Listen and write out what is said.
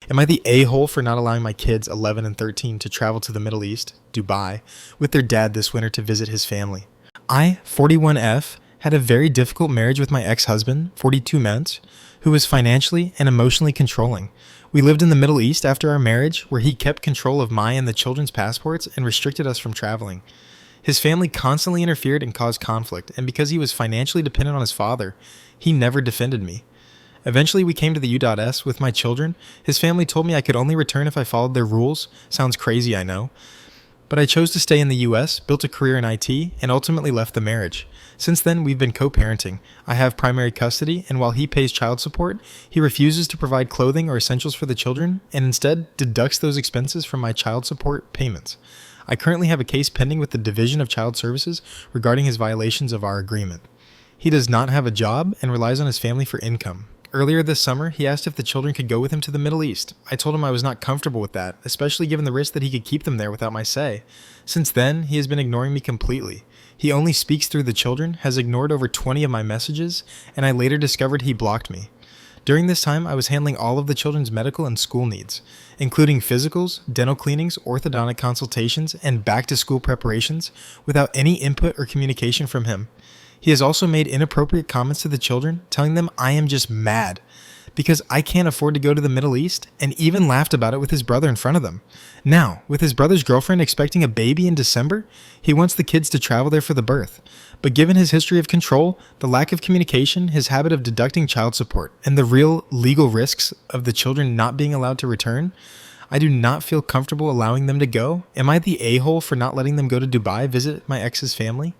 Am I the a-hole for not allowing my kids 11 and 13 to travel to the Middle East, Dubai, with their dad this winter to visit his family? I, 41F, had a very difficult marriage with my ex-husband, 42 Ment, who was financially and emotionally controlling. We lived in the Middle East after our marriage, where he kept control of my and the children's passports and restricted us from traveling. His family constantly interfered and caused conflict, and because he was financially dependent on his father, he never defended me. Eventually, we came to the U.S. with my children. His family told me I could only return if I followed their rules. Sounds crazy, I know. But I chose to stay in the U.S., built a career in IT, and ultimately left the marriage. Since then, we've been co-parenting. I have primary custody, and while he pays child support, he refuses to provide clothing or essentials for the children, and instead deducts those expenses from my child support payments. I currently have a case pending with the Division of Child Services regarding his violations of our agreement. He does not have a job and relies on his family for income. Earlier this summer, he asked if the children could go with him to the Middle East. I told him I was not comfortable with that, especially given the risk that he could keep them there without my say. Since then, he has been ignoring me completely. He only speaks through the children, has ignored over 20 of my messages, and I later discovered he blocked me. During this time, I was handling all of the children's medical and school needs, including physicals, dental cleanings, orthodontic consultations, and back-to-school preparations, without any input or communication from him. He has also made inappropriate comments to the children, telling them I am just mad because I can't afford to go to the Middle East, and even laughed about it with his brother in front of them. Now, with his brother's girlfriend expecting a baby in December, he wants the kids to travel there for the birth. But given his history of control, the lack of communication, his habit of deducting child support, and the real legal risks of the children not being allowed to return, I do not feel comfortable allowing them to go. Am I the a-hole for not letting them go to Dubai visit my ex's family?